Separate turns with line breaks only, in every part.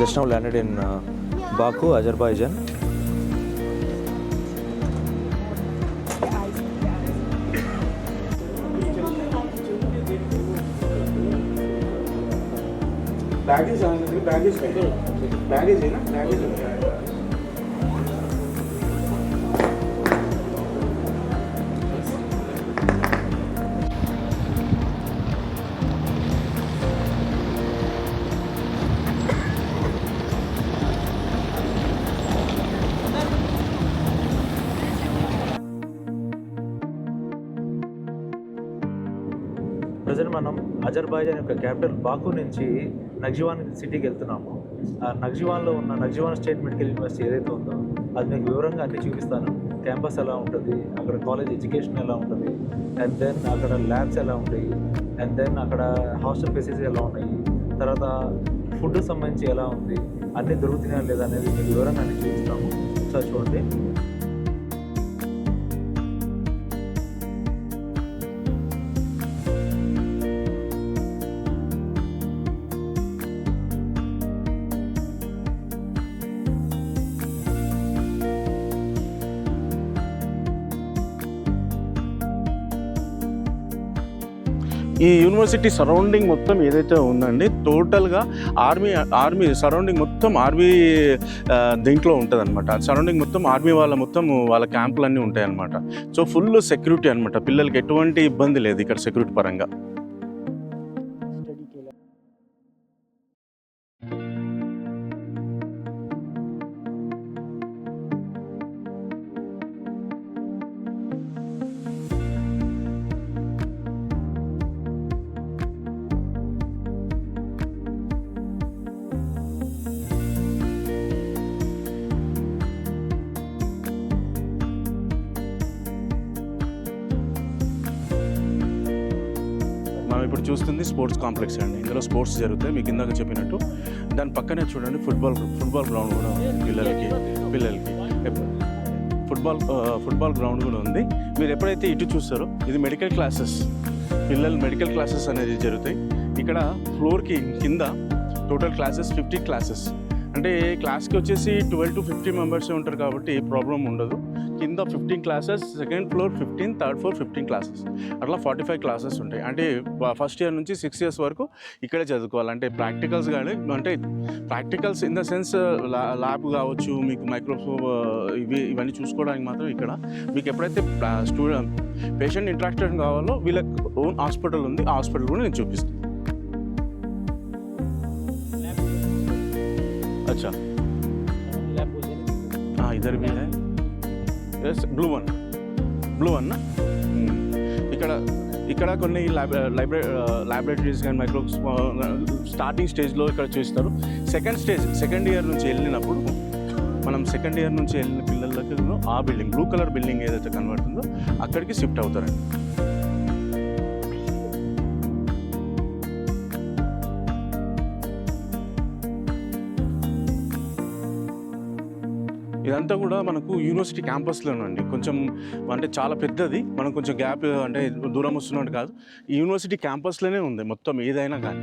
just now landed in Baku, Azerbaijan.
Baggage है ना, baggage है।
ప్రజెంట్ మనం అజర్బైజాన్ యొక్క క్యాపిటల్ బాకు నుంచి నగ్జివాన్ సిటీకి వెళ్తున్నాము. ఆ నగ్జివాన్లో ఉన్న నగ్జివాన్ స్టేట్ మెడికల్ యూనివర్సిటీ ఏదైతే ఉందో అది మీకు వివరంగా అన్నీ చూపిస్తాను. క్యాంపస్ ఎలా ఉంటుంది, అక్కడ కాలేజ్ ఎడ్యుకేషన్ ఎలా ఉంటుంది, అండ్ దెన్ అక్కడ ల్యాబ్స్ ఎలా ఉంటాయి, అండ్ దెన్ అక్కడ హాస్టల్ ఫెసిలిటీస్ ఎలా ఉన్నాయి, తర్వాత ఫుడ్ సంబంధించి ఎలా ఉంది, అన్నీ దొరుకుతున్నాయా లేదా అనేది మీకు వివరంగా అన్నీ చూపిస్తాము. ఒకసారి చూడండి.
ఈ యూనివర్సిటీ సరౌండింగ్ మొత్తం ఏదైతే ఉందండి టోటల్గా ఆర్మీ సరౌండింగ్ మొత్తం ఆర్మీ దీంట్లో ఉంటుంది అనమాట. సరౌండింగ్ మొత్తం ఆర్మీ వాళ్ళ క్యాంపులు అన్నీ ఉంటాయి అనమాట. సో ఫుల్ సెక్యూరిటీ అనమాట. పిల్లలకి ఎటువంటి ఇబ్బంది లేదు ఇక్కడ సెక్యూరిటీ పరంగా. మనం ఇప్పుడు చూస్తుంది స్పోర్ట్స్ కాంప్లెక్స్ అండి. ఇందులో స్పోర్ట్స్ జరుగుతాయి మీకు ఇందాక చెప్పినట్టు. దాని పక్కనే చూడండి ఫుట్బాల్ గ్రౌండ్ కూడా ఉంది పిల్లలకి ఫుట్బాల్ గ్రౌండ్ కూడా ఉంది. మీరు ఎప్పుడైతే ఇటు చూస్తారో ఇది మెడికల్ క్లాసెస్, పిల్లలు మెడికల్ క్లాసెస్ అనేది జరుగుతాయి. ఇక్కడ ఫ్లోర్కి కింద టోటల్ క్లాసెస్ 50 క్లాసెస్, అంటే క్లాస్కి వచ్చేసి 12 to 15 మెంబర్సే ఉంటారు కాబట్టి ప్రాబ్లం ఉండదు. కింద 15 classes, second floor 15, third floor 15 classes, అట్లా 45 క్లాసెస్ ఉంటాయి. అంటే ఫస్ట్ ఇయర్ నుంచి 6 years వరకు ఇక్కడే చదువుకోవాలి. అంటే ప్రాక్టికల్స్ కానీ, అంటే practicals in the sense lab కావచ్చు, మీకు మైక్రోస్కోప్ ఇవన్నీ చూసుకోవడానికి మాత్రం ఇక్కడ. మీకు ఎప్పుడైతే పేషెంట్ ఇంటరాక్షన్ కావాలో వీళ్ళకి ఓన్ హాస్పిటల్ ఉంది, ఆ హాస్పిటల్ కూడా నేను చూపిస్తాను. अच्छा हाँ इधर भी है, यस ब्लू वन ना. ఇక్కడ కొన్ని ల్యాబొరేటరీస్ కానీ స్టార్టింగ్ స్టేజ్లో ఇక్కడ చూస్తారు. సెకండ్ ఇయర్ నుంచి వెళ్ళినప్పుడు సెకండ్ ఇయర్ నుంచి వెళ్ళిన పిల్లలకి ఆ బిల్డింగ్ బ్లూ కలర్ బిల్డింగ్ ఏదైతే కనబడుతుందో అక్కడికి షిఫ్ట్ అవుతారండి. ఇదంతా కూడా మనకు యూనివర్సిటీ క్యాంపస్లోనండి. కొంచెం అంటే చాలా పెద్దది, మనం కొంచెం గ్యాప్ అంటే దూరం వస్తున్నట్టు కాదు, ఈ యూనివర్సిటీ క్యాంపస్లోనే ఉంది మొత్తం ఏదైనా కానీ.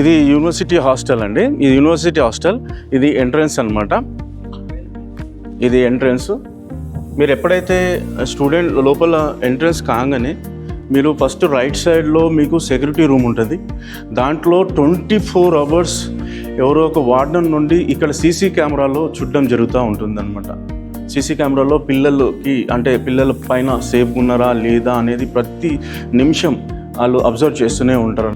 ఇది యూనివర్సిటీ హాస్టల్ అండి. ఇది యూనివర్సిటీ హాస్టల్, ఇది ఎంట్రన్స్ అనమాట. ఇది ఎంట్రన్స్. మీరు ఎప్పుడైతే స్టూడెంట్ లోపల ఎంట్రన్స్ కాగానే మీరు ఫస్ట్ రైట్ సైడ్లో మీకు సెక్యూరిటీ రూమ్ ఉంటుంది. దాంట్లో 24 hours ఎవరో ఒక వార్డెన్ నుండి ఇక్కడ సీసీ కెమెరాలో చూడడం జరుగుతూ ఉంటుందన్నమాట. సీసీ కెమెరాలో పిల్లలకి అంటే పిల్లల పైన సేఫ్ ఉన్నారా లేదా అనేది ప్రతి నిమిషం వాళ్ళు అబ్జర్వ్ చేస్తూనే ఉంటారు.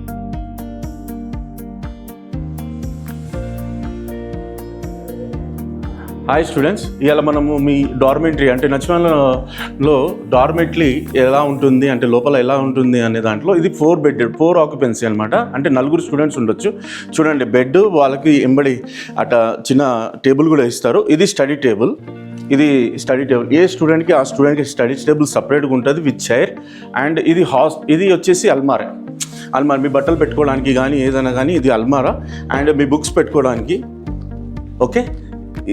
హాయ్ స్టూడెంట్స్, ఇవాళ మనము మీ డార్మెంటరీ అంటే నచ్చివాన్లో డార్మెంటరీ ఎలా ఉంటుంది అంటే లోపల ఎలా ఉంటుంది అనే దాంట్లో ఇది 4 occupancy అనమాట. అంటే 4 స్టూడెంట్స్ ఉండొచ్చు. చూడండి బెడ్, వాళ్ళకి ఎంబడి అట చిన్న టేబుల్ కూడా ఇస్తారు. ఇది స్టడీ టేబుల్. ఏ స్టూడెంట్కి ఆ స్టూడెంట్కి స్టడీ టేబుల్ సపరేట్గా ఉంటుంది విత్ చైర్. అండ్ ఇది వచ్చేసి అల్మారా మీ బట్టలు పెట్టుకోవడానికి కానీ ఏదైనా కానీ ఇది అల్మారా. అండ్ మీ బుక్స్ పెట్టుకోవడానికి. ఓకే,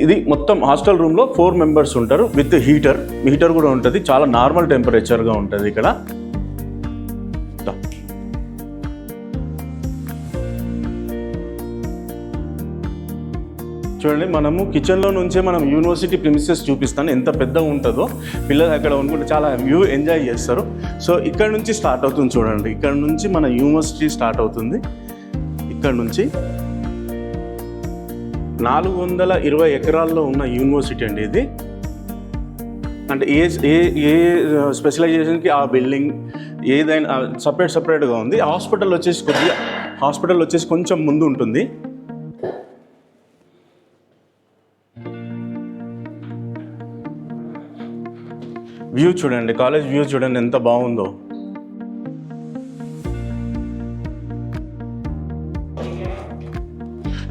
ఇది మొత్తం హాస్టల్ రూమ్లో 4 మెంబర్స్ ఉంటారు విత్ హీటర్ కూడా ఉంటుంది. చాలా నార్మల్ టెంపరేచర్గా ఉంటుంది ఇక్కడ. చూడండి, మనము కిచెన్లో నుంచే మనం యూనివర్సిటీ ప్రిమిసెస్ చూపిస్తాను, ఎంత పెద్దగా ఉంటుందో. పిల్లలు అక్కడ ఉంటే చాలా వ్యూ ఎంజాయ్ చేస్తారు. సో ఇక్కడ నుంచి స్టార్ట్ అవుతుంది చూడండి, ఇక్కడ నుంచి మన యూనివర్సిటీ స్టార్ట్ అవుతుంది. ఇక్కడ నుంచి 420 ఎకరాల్లో ఉన్న యూనివర్సిటీ అండి ఇది. అంటే ఏ స్పెషలైజేషన్కి ఆ బిల్డింగ్ ఏదైనా సపరేట్గా ఉంది. హాస్పిటల్ వచ్చేసి కొంచెం ముందు ఉంటుంది. వ్యూ చూడండి, కాలేజ్ వ్యూ చూడండి ఎంత బాగుందో.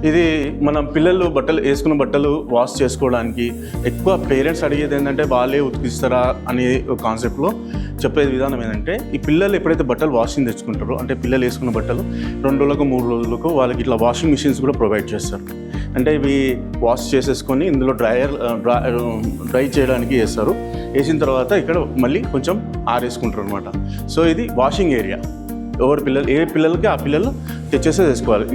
ఇది మనం పిల్లలు వేసుకున్న బట్టలు వాష్ చేసుకోవడానికి ఎక్కువ పేరెంట్స్ అడిగేది ఏంటంటే వాళ్ళే ఉతికిస్తారా అనే కాన్సెప్ట్లో చెప్పేది విధానం ఏంటంటే, ఈ పిల్లలు ఎప్పుడైతే బట్టలు వాషింగ్ తెచ్చుకుంటారో, అంటే పిల్లలు వేసుకున్న బట్టలు 2 రోజులకు 3 రోజులకు వాళ్ళకి ఇట్లా వాషింగ్ మిషన్స్ కూడా ప్రొవైడ్ చేస్తారు. అంటే ఇవి వాష్ చేసేసుకొని ఇందులో డ్రై చేయడానికి వేస్తారు. వేసిన తర్వాత ఇక్కడ మళ్ళీ కొంచెం ఆరేసుకుంటారు అనమాట. సో ఇది వాషింగ్ ఏరియా. ఏ పిల్లలకి ఆ పిల్లలు తెచ్చేసే వేసుకోవాలి.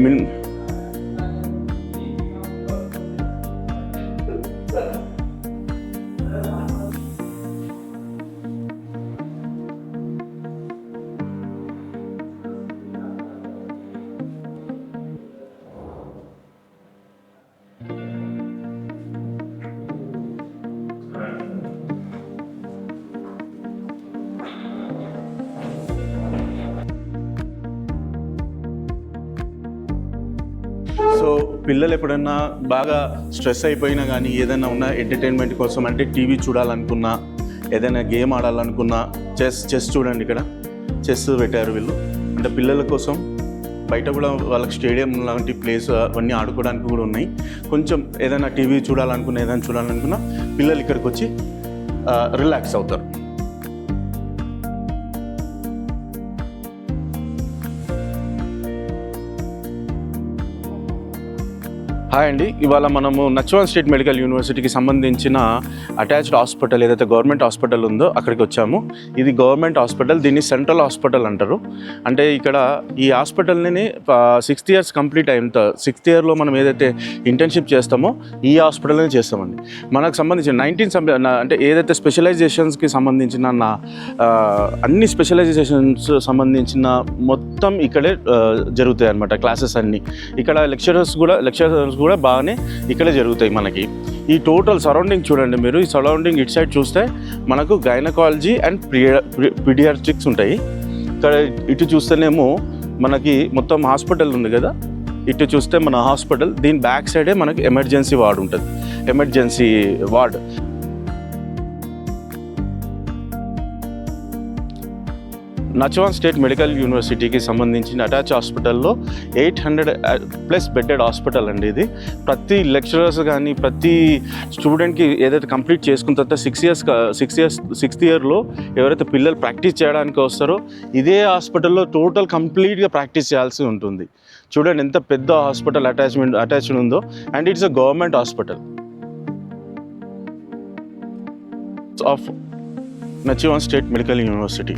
సో పిల్లలు ఎప్పుడన్నా బాగా స్ట్రెస్ అయిపోయినా కానీ ఏదైనా ఉన్న ఎంటర్టైన్మెంట్ కోసం, అంటే టీవీ చూడాలనుకున్నా, ఏదైనా గేమ్ ఆడాలనుకున్నా, చెస్ చూడండి, ఇక్కడ చెస్ పెట్టారు వీళ్ళు. అంటే పిల్లల కోసం బయట కూడా వాళ్ళకి స్టేడియం లాంటి ప్లేస్ అవన్నీ ఆడుకోవడానికి కూడా ఉన్నాయి. కొంచెం ఏదైనా టీవీ చూడాలనుకున్నా పిల్లలు ఇక్కడికి వచ్చి రిలాక్స్ అవుతారు. హాయ్ అండి, ఇవాళ మనము నచ్వాన్ స్టేట్ మెడికల్ యూనివర్సిటీకి సంబంధించిన అటాచ్డ్ హాస్పిటల్ ఏదైతే గవర్నమెంట్ హాస్పిటల్ ఉందో అక్కడికి వచ్చాము. ఇది గవర్నమెంట్ హాస్పిటల్, దీన్ని సెంట్రల్ హాస్పిటల్ అంటారు. అంటే ఇక్కడ ఈ హాస్పిటల్ని 6th ఇయర్స్ కంప్లీట్ అయిన 6th ఇయర్లో మనం ఏదైతే ఇంటర్న్షిప్ చేస్తామో ఈ హాస్పిటల్ని చేస్తామండి. మనకు సంబంధించిన అంటే ఏదైతే స్పెషలైజేషన్స్కి సంబంధించిన అన్ని స్పెషలైజేషన్స్ సంబంధించిన మొత్తం ఇక్కడే జరుగుతాయి అన్నమాట. క్లాసెస్ అన్నీ ఇక్కడ లెక్చరర్స్ కూడా బాగానే ఇక్కడే జరుగుతాయి మనకి. ఈ టోటల్ సరౌండింగ్ చూడండి మీరు. ఈ సరౌండింగ్ ఇటు సైడ్ చూస్తే మనకు గైనకాలజీ అండ్ పీడియాట్రిక్స్ ఉంటాయి. ఇక్కడ ఇటు చూస్తేనేమో మనకి మొత్తం హాస్పిటల్ ఉంది కదా, ఇటు చూస్తే మన హాస్పిటల్, దీని బ్యాక్ సైడే మనకి ఎమర్జెన్సీ వార్డ్ ఉంటుంది. ఎమర్జెన్సీ వార్డ్ నచ్వాన్ స్టేట్ మెడికల్ యూనివర్సిటీకి సంబంధించిన అటాచ్ హాస్పిటల్లో 800+ బెడ్డెడ్ హాస్పిటల్ అండి ఇది. ప్రతి లెక్చరర్స్ కానీ ప్రతి స్టూడెంట్కి ఏదైతే కంప్లీట్ చేసుకున్న తర్వాత 6th ఇయర్లో ఎవరైతే పిల్లలు ప్రాక్టీస్ చేయడానికి వస్తారో ఇదే హాస్పిటల్లో టోటల్ కంప్లీట్గా ప్రాక్టీస్ చేయాల్సి ఉంటుంది. చూడండి ఎంత పెద్ద హాస్పిటల్ అటాచ్డ్ ఉందో. And it's a government hospital of Nachvan state medical university.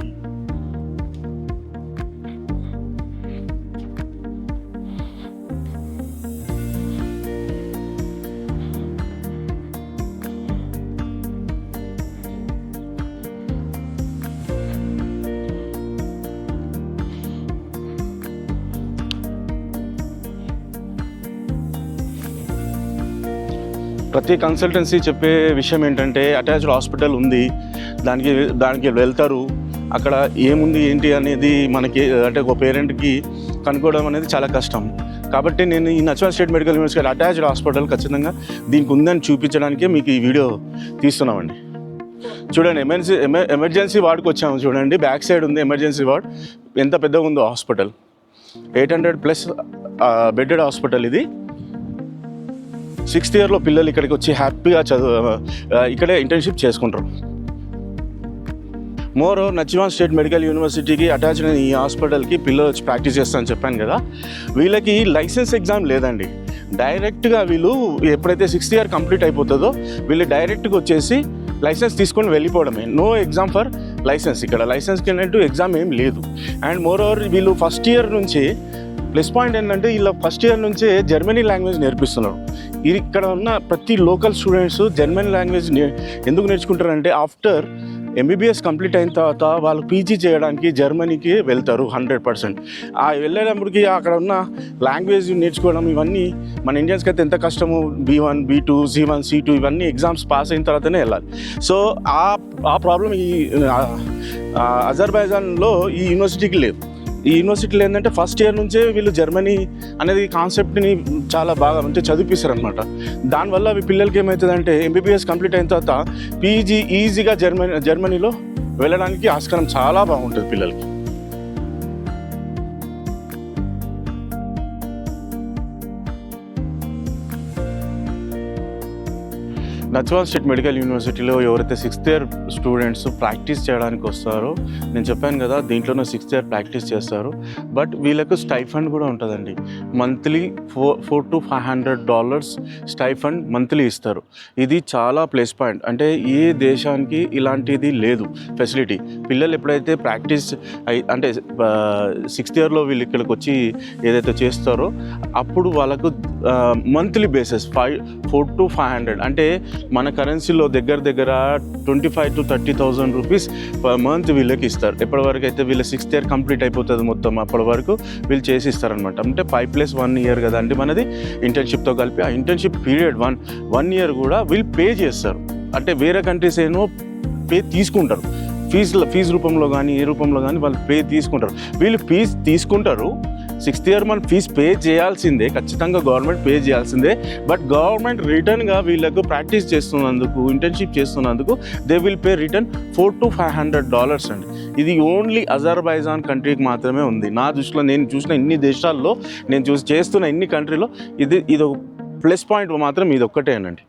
ప్రతి కన్సల్టెన్సీ చెప్పే విషయం ఏంటంటే అటాచ్డ్ హాస్పిటల్ ఉంది, దానికి వెళ్తారు, అక్కడ ఏముంది ఏంటి అనేది మనకి అంటే ఒక పేరెంట్కి కనుక్కోవడం అనేది చాలా కష్టం. కాబట్టి నేను ఈ Nachvan state medical university attached hospital ఖచ్చితంగా దీనికి ఉందని చూపించడానికే మీకు ఈ వీడియో తీస్తున్నామండి. చూడండి, ఎమర్జెన్సీ వార్డుకి వచ్చాము. చూడండి బ్యాక్ సైడ్ ఉంది ఎమర్జెన్సీ వార్డ్. ఎంత పెద్దగా ఉందో హాస్పిటల్. 800+ బెడ్డెడ్ హాస్పిటల్ ఇది. 6th ఇయర్లో పిల్లలు ఇక్కడికి వచ్చి హ్యాపీగా ఇక్కడే ఇంటర్న్షిప్ చేసుకుంటారు. నచ్వాన్ స్టేట్ మెడికల్ యూనివర్సిటీకి అటాచ్ అయిన ఈ హాస్పిటల్కి పిల్లలు వచ్చి ప్రాక్టీస్ చేస్తారని చెప్పాను కదా, వీళ్ళకి లైసెన్స్ ఎగ్జామ్ లేదండి. డైరెక్ట్గా వీళ్ళు ఎప్పుడైతే 6th ఇయర్ కంప్లీట్ అయిపోతుందో వీళ్ళు డైరెక్ట్గా వచ్చేసి లైసెన్స్ తీసుకొని వెళ్ళిపోవడమే. No exam for license. ఇక్కడ లైసెన్స్కి ఏంటంటే ఎగ్జామ్ ఏం లేదు. అండ్ మోర్ ఓవర్ వీళ్ళు ఫస్ట్ ఇయర్ నుంచి ప్లస్ పాయింట్ ఏంటంటే వీళ్ళ ఫస్ట్ ఇయర్ నుంచే జర్మనీ లాంగ్వేజ్ నేర్పిస్తున్నారు. ఇక్కడ ఉన్న ప్రతి లోకల్ స్టూడెంట్స్ జర్మన్ లాంగ్వేజ్ ఎందుకు నేర్చుకుంటారంటే ఆఫ్టర్ ఎంబీబీఎస్ కంప్లీట్ అయిన తర్వాత వాళ్ళు పీజీ చేయడానికి జర్మనీకి వెళ్తారు 100%. ఆ వెళ్ళేటప్పటికి అక్కడ ఉన్న లాంగ్వేజ్ నేర్చుకోవడం ఇవన్నీ మన ఇండియన్స్కి అయితే ఎంత కష్టమో, B1, B2, C1, C2 ఇవన్నీ ఎగ్జామ్స్ పాస్ అయిన తర్వాతనే వెళ్ళాలి. సో ఆ ప్రాబ్లం ఈ అజర్బైజాన్లో ఈ యూనివర్సిటీకి లేదు. ఈ యూనివర్సిటీలో ఏంటంటే ఫస్ట్ ఇయర్ నుంచే వీళ్ళు జర్మనీ అనేది కాన్సెప్ట్ని చాలా బాగా అంటే చదివిస్తారు అనమాట. దానివల్ల ఈ పిల్లలకి ఏమవుతుందంటే ఎంబీబీఎస్ కంప్లీట్ అయిన తర్వాత పీజీ ఈజీగా జర్మనీలో వెళ్ళడానికి ఆస్కారం చాలా బాగుంటుంది పిల్లలకి. నజ్వాన్ స్టేట్ మెడికల్ యూనివర్సిటీలో ఎవరైతే 6th ఇయర్ స్టూడెంట్స్ ప్రాక్టీస్ చేయడానికి వస్తారో, నేను చెప్పాను కదా దీంట్లోనే 6th ఇయర్ ప్రాక్టీస్ చేస్తారు. బట్ వీళ్ళకు స్టైఫండ్ కూడా ఉంటుందండి. మంత్లీ $400 to $500 స్టైఫండ్ మంత్లీ ఇస్తారు. ఇది చాలా ప్లస్ పాయింట్. అంటే ఏ దేశానికి ఇలాంటిది లేదు ఫెసిలిటీ. పిల్లలు ఎప్పుడైతే ప్రాక్టీస్ అంటే 6th ఇయర్లో వీళ్ళు ఇక్కడికి వచ్చి ఏదైతే చేస్తారో అప్పుడు వాళ్ళకు మంత్లీ బేసిస్ $400 to $500 అంటే మన కరెన్సీలో దగ్గర 25,000 to 30,000 రూపీస్ పర్ మంత్ వీళ్ళకి ఇస్తారు. ఎప్పటివరకు అయితే వీళ్ళ 6th ఇయర్ కంప్లీట్ అయిపోతుంది మొత్తం అప్పటి వరకు వీళ్ళు చేసి ఇస్తారనమాట. అంటే 5+1 ఇయర్ కదా అండి మనది ఇంటర్న్షిప్తో కలిపి. ఆ ఇంటర్న్షిప్ పీరియడ్ 1 ఇయర్ కూడా వీళ్ళు పే చేస్తారు. అంటే వేరే కంట్రీస్ ఏమో పే తీసుకుంటారు, ఫీజు రూపంలో కానీ ఏ రూపంలో కానీ వాళ్ళు పే తీసుకుంటారు. వీళ్ళు ఫీజు తీసుకుంటారు. 6th ఇయర్ మనం ఫీజు పే చేయాల్సిందే, ఖచ్చితంగా గవర్నమెంట్ పే చేయాల్సిందే. బట్ గవర్నమెంట్ రిటర్న్గా వీళ్ళకు ప్రాక్టీస్ చేస్తున్నందుకు, ఇంటర్న్షిప్ చేస్తున్నందుకు they will pay return $400 to $500 అండి. ఇది ఓన్లీ అజర్బైజాన్ కంట్రీకి మాత్రమే ఉంది. నా దృష్టిలో నేను చూసిన ఇన్ని దేశాల్లో, నేను చేస్తున్న ఇన్ని కంట్రీలో ఇది ఒక ప్లస్ పాయింట్ మాత్రం ఇది ఒక్కటేనండి.